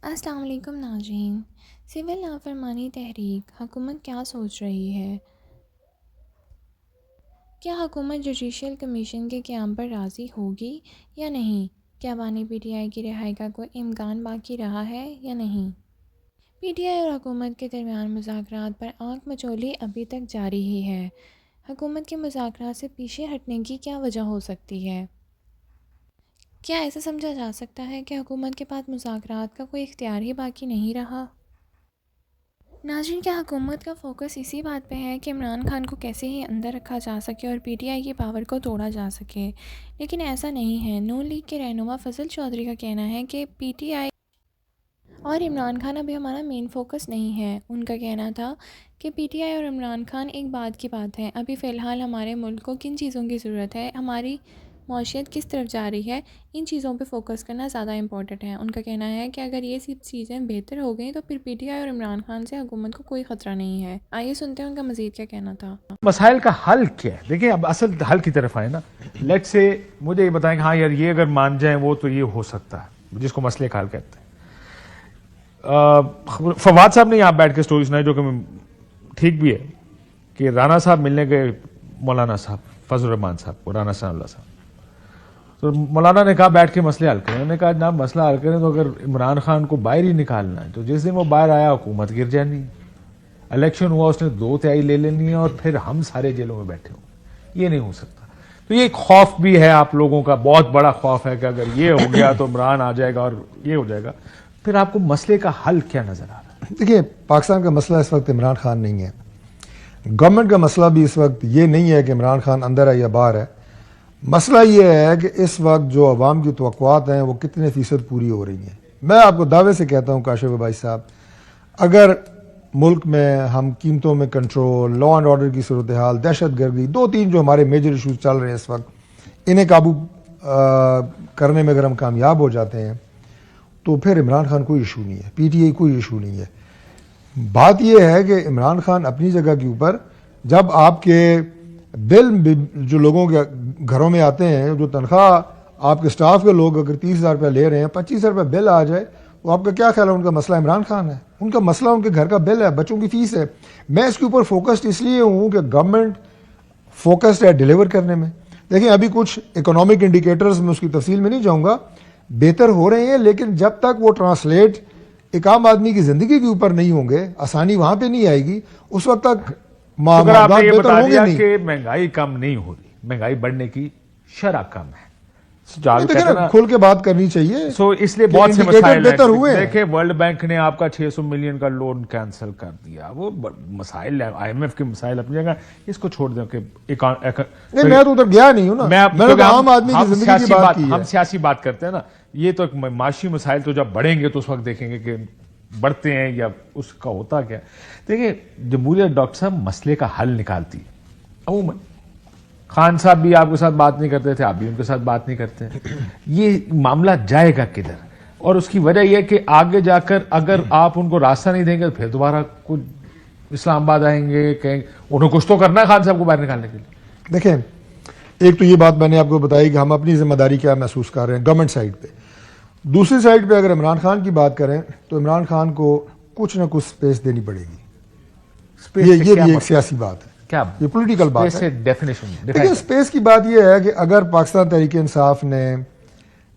अस्सलाम वालेकुम नाज़रीन। सिविल नाफरमानी तहरीक हुकूमत क्या सोच रही है? क्या हुकूमत जुडिशल कमीशन के क़याम पर राज़ी होगी या नहीं? क्या बानी पीटीआई की रिहाई का कोई इम्कान बाकी रहा है या नहीं? पीटीआई और हुकूमत के दरमियान मुज़ाकरात पर आँख मचोली अभी तक जारी ही है। हुकूमत के मुज़ाकरात से पीछे हटने की क्या वजह हो सकती है? क्या ऐसा समझा जा सकता है कि हुकूमत के पास मुज़ाकरात का कोई इख्तियार ही बाकी नहीं रहा? नाज़रीन, क्या हुकूमत का फ़ोकस इसी बात पे है कि इमरान खान को कैसे ही अंदर रखा जा सके और पीटीआई की पावर को तोड़ा जा सके? लेकिन ऐसा नहीं है। नून लीग के रहनुमा फजल चौधरी का कहना है कि पीटीआई और इमरान खान अभी हमारा मेन फोकस नहीं है। उनका कहना था कि पीटीआई और इमरान खान एक बात की बात है। अभी फ़िलहाल हमारे मुल्क को किन चीज़ों की ज़रूरत है, हमारी मौशियत किस तरफ जा रही है, इन चीज़ों पे फोकस करना ज़्यादा इंपॉर्टेंट है। उनका कहना है कि अगर ये सब चीज़ें बेहतर हो गई तो फिर पीटीआई और इमरान खान से हुकूमत को कोई ख़तरा नहीं है। आइए सुनते हैं उनका मज़ीद क्या कहना था। मसाइल का हल क्या है? देखिए, अब असल हल की तरफ आए ना। लेट से मुझे ये बताएं कि हाँ यार, ये अगर मान जाए वो तो ये हो सकता है, जिसको मसले का हल कहते हैं। फवाद साहब ने यहाँ बैठ के स्टोरी सुनाई, जो कि ठीक भी है, कि राना साहब मिलने गए मौलाना साहब फजल रहमान साहब को, राना सनाउल्लाह साहब। तो मौलाना ने कहा बैठ के मसले हल करें। उन्होंने कहा जनाब मसला हल करें तो अगर इमरान खान को बाहर ही निकालना है तो जिस दिन वो बाहर आया हुकूमत गिर जानी, इलेक्शन हुआ उसने 2/3 ले लेनी है और फिर हम सारे जेलों में बैठे हों। ये नहीं हो सकता। तो ये खौफ भी है आप लोगों का, बहुत बड़ा खौफ है कि अगर ये हो गया तो इमरान आ जाएगा और ये हो जाएगा। फिर आपको मसले का हल क्या नजर आ रहा है? देखिए, पाकिस्तान का मसला इस वक्त इमरान खान नहीं है। गवर्नमेंट का मसला भी इस वक्त ये नहीं है कि इमरान खान अंदर है या बाहर है। मसला ये है कि इस वक्त जो अवाम की तवक्कुआत हैं वो कितने फ़ीसद पूरी हो रही हैं। मैं आपको दावे से कहता हूँ काशिफ भाई साहब, अगर मुल्क में हम कीमतों में कंट्रोल, लॉ एंड ऑर्डर की सूरत हाल, दहशत गर्दी, 2-3 जो हमारे मेजर इशूज़ चल रहे हैं इस वक्त, इन्हें काबू करने में अगर हम कामयाब हो जाते हैं तो फिर इमरान खान कोई इशू नहीं है, पीटीआई कोई इशू नहीं है। बात यह है कि इमरान खान अपनी जगह के ऊपर, जब आपके बिल जो लोगों के घरों में आते हैं, जो तनख्वाह आपके स्टाफ के लोग अगर 30,000 रुपये ले रहे हैं, 25,000 रुपये बिल आ जाए, तो आपका क्या ख्याल है? उनका मसला इमरान खान है? उनका मसला उनके घर का बिल है, बच्चों की फीस है। मैं इसके ऊपर फोकस्ड इसलिए हूँ कि गवर्नमेंट फोकस्ड है डिलीवर करने में। देखिए, अभी कुछ इकोनॉमिक इंडिकेटर्स में, उसकी तफसील में नहीं जाऊँगा, बेहतर हो रहे हैं, लेकिन जब तक वो ट्रांसलेट एक आम आदमी की जिंदगी के ऊपर नहीं होंगे, आसानी वहां पे नहीं आएगी, उस वक्त तक अगर आपने ये बेहतर बता होंगे दिया नहीं। कि महंगाई कम नहीं हो रही, महंगाई बढ़ने की शरह कम है, देखिए ना, खुल के बात करनी चाहिए। सो इसलिए बहुत से मसाइल बेहतर हुए। देखिए, वर्ल्ड बैंक ने आपका 600 मिलियन का लोन कैंसिल कर दिया। वो मसाइल है, आईएमएफ के मसाइल अपनी जगह, इसको छोड़ दें कि नहीं, मैं तो उधर गया नहीं हूं ना। मैंने तो आम आदमी की जिंदगी की बात की है। हम सियासी बात करते हैं ना। ये तो माशी मसाइल तो जब बढ़ेंगे तो उस वक्त देखेंगे कि बढ़ते हैं या उसका होता क्या। देखिए, जमहूरियत डॉक्टर साहब मसले का हल निकालती है अमूमन। खान साहब भी आपके साथ बात नहीं करते थे, आप भी उनके साथ बात नहीं करते। ये मामला जाएगा किधर? और उसकी वजह यह कि आगे जाकर अगर आप उनको रास्ता नहीं देंगे तो फिर दोबारा कुछ इस्लामाबाद आएंगे, कहेंगे उन्हें कुछ तो करना है खान साहब को बाहर निकालने के लिए। देखें, एक तो ये बात मैंने आपको बताई कि हम अपनी जिम्मेदारी क्या महसूस कर रहे हैं गवर्नमेंट साइड पे। दूसरी साइड पे अगर इमरान खान की बात करें तो इमरान खान को कुछ ना कुछ स्पेस देनी पड़ेगी। ये भी एक सियासी बात है, क्या ये पॉलिटिकल बात है। डेफिनेशन देखिए, स्पेस की बात यह है कि अगर पाकिस्तान तहरीक इंसाफ ने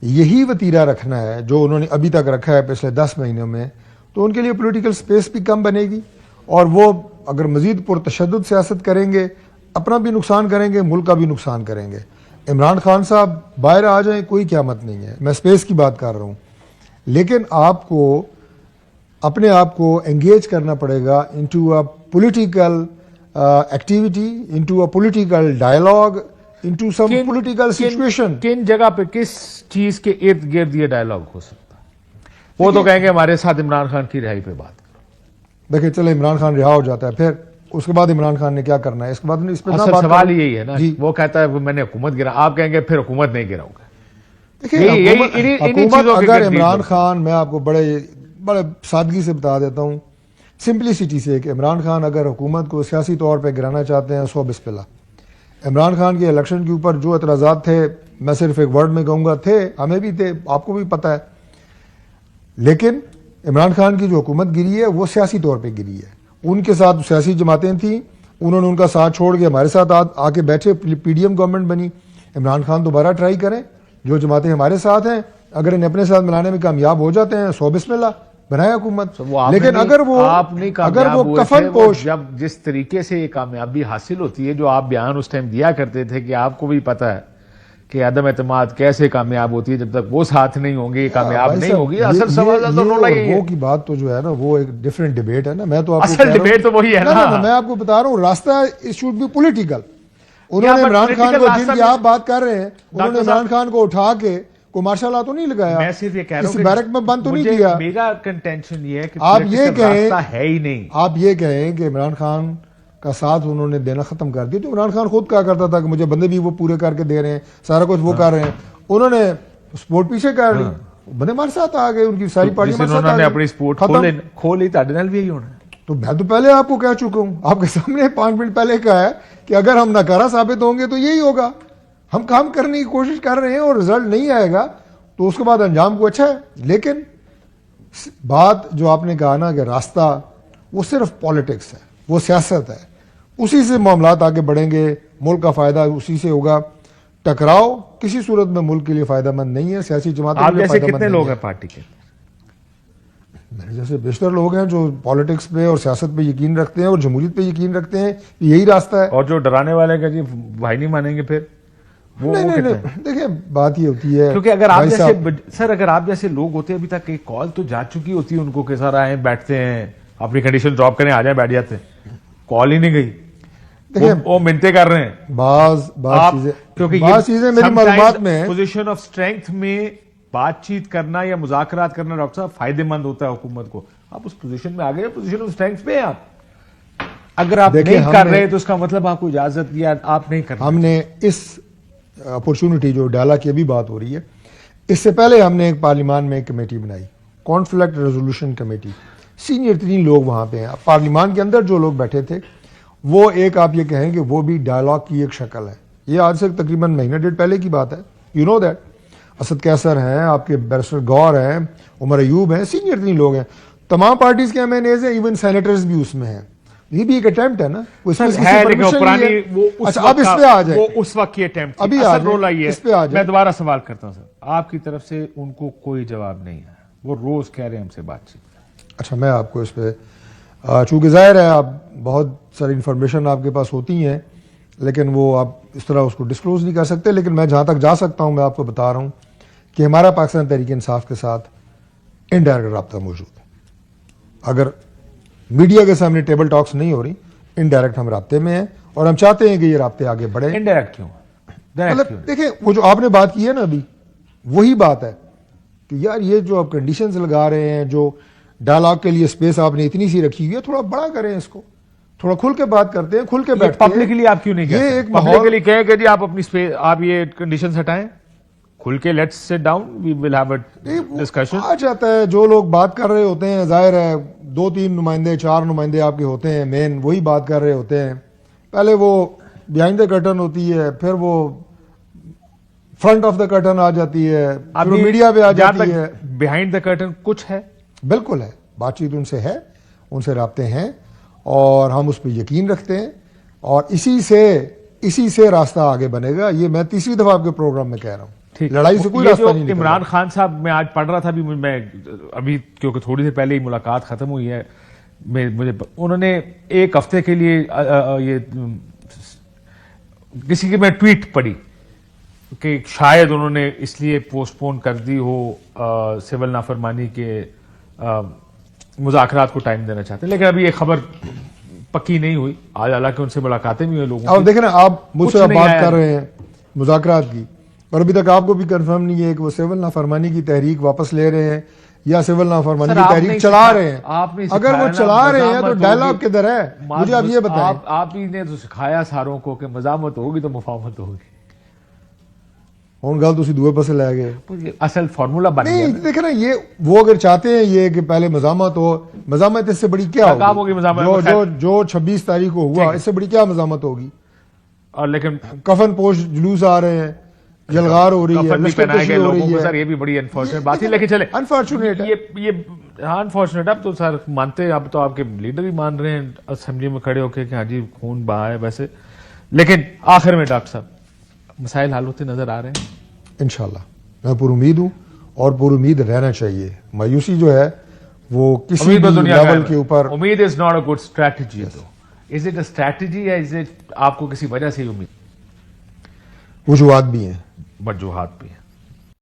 यही वतीरा रखना है जो उन्होंने अभी तक रखा है पिछले 10 महीनों में, तो उनके लिए पॉलिटिकल स्पेस भी कम बनेगी और वो अगर मजीद पुरतशद्दुद सियासत करेंगे, अपना भी नुकसान करेंगे, मुल्क का भी नुकसान करेंगे। इमरान खान साहब बाहर आ जाएं, कोई क़यामत नहीं है, मैं स्पेस की बात कर रहा हूँ। लेकिन आपको अपने आप को एंगेज करना पड़ेगा into a political activity, into a political dialogue, into some political situation. किन जगह पे किस चीज के इर्द गिर्द ये डायलॉग हो सकता है? वो तो कहेंगे हमारे साथ इमरान खान की रिहाई पे बात। देखिए, चले इमरान खान रिहा हो जाता है, फिर उसके बाद इमरान खान ने क्या करना है? इसके बाद इस पर असल सवाल यही है ना, वो कहता है मैंने हुकूमत गिरा, आप कहेंगे फिर हुकूमत नहीं गिराऊंगा। देखिए, हुकूमत अगर इमरान खान, मैं आपको बड़े सादगी से बता देता हूँ, सिंपलिसिटी से, कि इमरान खान अगर हुकूमत को सियासी तौर पर गिराना चाहते हैं, सो बिस्मिल्लाह। इमरान खान के इलेक्शन के ऊपर जो एतराज़ात थे, मैं सिर्फ एक वर्ड में कहूँगा, थे, हमें भी थे, आपको भी पता है। लेकिन इमरान खान की जो हुकूमत गिरी है वो सियासी तौर पे गिरी है। उनके साथ सियासी जमातें थीं, उन्होंने उनका साथ छोड़ के हमारे साथ आके बैठे, पीडीएम गवर्नमेंट बनी। इमरान खान दोबारा ट्राई करें, जो जमातें हमारे साथ हैं अगर इन्हें अपने साथ मिलाने में कामयाब हो जाते हैं, सौ बिस्मिल्लाह, बनाए हुकूमत। लेकिन अगर वो कफन पोश, जब जिस तरीके से ये कामयाबी हासिल होती है, जो आप बयान उस टाइम दिया करते थे कि आपको भी पता है कि अदम एतमाद कैसे कामयाब होती है, जब तक वो साथ नहीं होंगे कामयाब नहीं होगी। असल सवाल तो रोला ही है। वो की बात तो जो है ना वो एक डिफरेंट डिबेट है ना। मैं तो आपको असल डिबेट तो वही है ना। मैं आपको बता रहा हूँ, रास्ता इट शुड बी पॉलिटिकल। उन्होंने इमरान खान को, जिनकी आप बात कर रहे हैं, उन्होंने इमरान खान को उठा के को मार्शल लॉ तो नहीं लगाया, मैं सिर्फ ये कह रहा हूं, बैरक में बंद तो नहीं किया। मेरा कंटेंशन ये है कि आप ये कहें, है ही नहीं। आप ये कहें कि इमरान खान का साथ उन्होंने देना खत्म कर दिया, तो इमरान खान खुद क्या करता था कि मुझे बंदे भी वो पूरे करके दे रहे हैं, सारा कुछ वो कर रहे हैं। उन्होंने सपोर्ट पीछे कर ली, बंदे हमारे साथ आ गए, उनकी सारी पार्टी उन्होंने अपनी सपोर्ट खोली, ताड़े नाल भी यही होना है। तो मैं तो पहले आपको कह चुका हूं, आपके सामने 5 मिनट पहले कहा है कि अगर हम नाकारा साबित होंगे तो यही होगा। हम काम करने की कोशिश कर रहे हैं और रिजल्ट नहीं आएगा तो उसके बाद अंजाम को अच्छा है। लेकिन बात जो आपने कहा ना कि रास्ता, वो सिर्फ पॉलिटिक्स है, वो सियासत है, उसी से मामलात आगे बढ़ेंगे, मुल्क का फायदा उसी से होगा। टकराव किसी सूरत में मुल्क के लिए फायदेमंद नहीं है, सियासी जमातों के लिए फायदेमंद नहीं है। कितने लोग हैं पार्टी के? मेरे जैसे बेशतर लोग हैं जो पॉलिटिक्स पे और सियासत पे यकीन रखते हैं और जमहूरियत पे यकीन रखते हैं, यही रास्ता है। और जो डराने वाले का जी भाई नहीं मानेंगे फिर वो नहीं, देखिए बात ये होती है, क्योंकि अगर आप जैसे सर, अगर आप जैसे लोग होते अभी तक एक कॉल तो जा चुकी होती है उनको कि सर आए बैठते हैं, अपनी कंडीशन ड्रॉप करें, आ जाए, बैठ जाते हैं। कॉल ही नहीं गई, वो मिन्नतें कर रहे हैं। क्योंकि चीजें मेरी मालूमात में पोजीशन ऑफ स्ट्रेंथ में बातचीत करना या मुज़ाकरात करना डॉक्टर साहब फायदेमंद होता है हुकूमत को। आप उस पोजीशन में आ गए, पोजीशन ऑफ स्ट्रेंथ पे आप अगर आप नहीं कर रहे तो उसका मतलब आपको इजाजत दिया, आप नहीं कर रहे। हमने इस अपॉर्चुनिटी, जो डाला की अभी बात हो रही है, इससे पहले हमने एक पार्लियामान में एक कमेटी बनाई, कॉन्फ्लिक्ट रेजोल्यूशन कमेटी। सीनियर 3 लोग वहां पे हैं। पार्लियामान के अंदर जो लोग बैठे थे वो एक, आप ये कहें कि वो भी डायलॉग की एक शक्ल है। ये आज से तकरीबन महीना 1.5 पहले की बात है। You know that Asad Qaiser हैं, आपके बैरिस्टर गौर हैं, उमर अयूब हैं, सीनियर 3 लोग हैं, तमाम पार्टीज के MNAs हैं, इवन सेनेटर्स भी उसमें हैं। ये भी एक अटेम्प्ट है ना, वो है, लेकिन पुरानी वो अच्छा, अब इस पे आ जाए, वो उस वक्त की अटेम्प्ट अभी रोल आई है। इस पे आ जाए। मैं दोबारा सवाल करता हूं सर, आपकी तरफ से उनको कोई जवाब नहीं है, वो रोज कह रहे हैं हमसे बातचीत। अच्छा, मैं आपको इस पे, चूंकि जाहिर है आप बहुत सारी इंफॉर्मेशन आपके पास होती हैं, लेकिन वो आप इस तरह उसको डिस्क्लोज नहीं कर सकते। लेकिन मैं जहां तक जा सकता हूं, मैं आपको बता रहा हूं कि हमारा पाकिस्तान तहरीक इंसाफ के साथ इनडायरेक्ट रब्ता मौजूद है। अगर मीडिया के सामने टेबल टॉक्स नहीं हो रही, इनडायरेक्ट हम राब्ते में हैं और हम चाहते हैं कि ये राब्ते आगे बढ़े। इनडायरेक्ट क्यों? मतलब देखिए, वो जो आपने बात की है ना अभी, वही बात है कि यार ये जो आप कंडीशंस लगा रहे हैं, जो डायलॉग के लिए स्पेस आपने इतनी सी रखी हुई है, थोड़ा बड़ा करें इसको, थोड़ा खुल के बात करते हैं, खुल के बैठते हैं। पब्लिकली आप क्यों नहीं कहते? ये एक पब्लिकली कहें कि जी आप अपनी स्पेस, आप ये कंडीशंस हटाएं, खुल के let's sit down, we will have a discussion. आ जाता है, जो लोग बात कर रहे होते हैं, जाहिर है 2-3 नुमाइंदे, 4 नुमाइंदे आपके होते हैं, मेन वही बात कर रहे होते हैं। पहले वो बिहाइंड द कर्टन होती है, फिर वो फ्रंट ऑफ द कर्टन आ जाती है, फिर मीडिया पे आ जाती है। बिहाइंड द कर्टन कुछ है, बिल्कुल है, बातचीत उनसे है, उनसे राब्ते हैं और हम उस पर यकीन रखते हैं और इसी से रास्ता आगे बनेगा। ये मैं 3री दफा आपके प्रोग्राम में कह रहा हूं, लड़ाई से कोई रास्ता नहीं। इमरान खान साहब, मैं आज पढ़ रहा था, अभी क्योंकि थोड़ी देर पहले ही मुलाकात खत्म हुई है, मुझे उन्होंने 1 हफ्ते के लिए ये किसी की मैं ट्वीट पढ़ी कि शायद उन्होंने इसलिए पोस्टपोन कर दी हो, सिविल नाफरमानी के मुज़ाकरात को टाइम देना चाहते हैं, लेकिन अभी ये खबर पक्की नहीं हुई। आज हालांकि उनसे मुलाकातें भी हुई लोगों की। अब देखें ना, आप मुझसे बात कर रहे हैं मुज़ाकरात की, और अभी तक आपको भी कंफर्म नहीं है कि वो सिविल नाफरमानी की तहरीक वापस ले रहे हैं या सिविल नाफरमानी की तहरीक चला रहे हैं। अगर वो चला रहे हैं तो डायलॉग किधर है, मुझे आप ये बताएं। आप ही ने तो सिखाया सारों को कि मज़ामत होगी तो मुफाहमत होगी। ਹੁਣ ਗੱਲ ਤੁਸੀਂ ਦੂਏ पासे ले गए। असल फार्मूला बन गया। नहीं देखे ना, ये वो अगर चाहते हैं ये कि पहले मज़ामत हो, मज़ामत इससे बड़ी क्या होगी? जो 26 तारीख को हुआ, इससे बड़ी क्या मज़ामत होगी? और लेकिन कफन पोश जुलूस आ रहे हैं, जलगार हो रही है, कफन भी लश्कर पहनाए गए कशी हो लोगों रही को है। सर, ये भी बड़ी अनफॉर्चुनेट बात है, लेकिन चले अनफॉर्चुनेट है। ये हाँ अनफॉर्चुनेट। अब तो सर मानते हैं, अब तो आपके लीडर भी मान रहे हैं असेंबली में खड़े होकर कि हाँ जी खून बहा है वैसे, लेकिन आखिर में डॉक्टर साहब मसाइल हल होते नजर आ रहे हैं इंशाल्लाह। मैं पूरी उम्मीद हूँ और पूरी उम्मीद रहना चाहिए। मायूसी जो है वो किसी उम्मीद भी तो दुनिया लेवल के ऊपर, उम्मीद is not a good strategy. Is it a strategy या इज इट आपको किसी वजह से ही उम्मीद? वजूहात भी हैं। वजूहात भी है।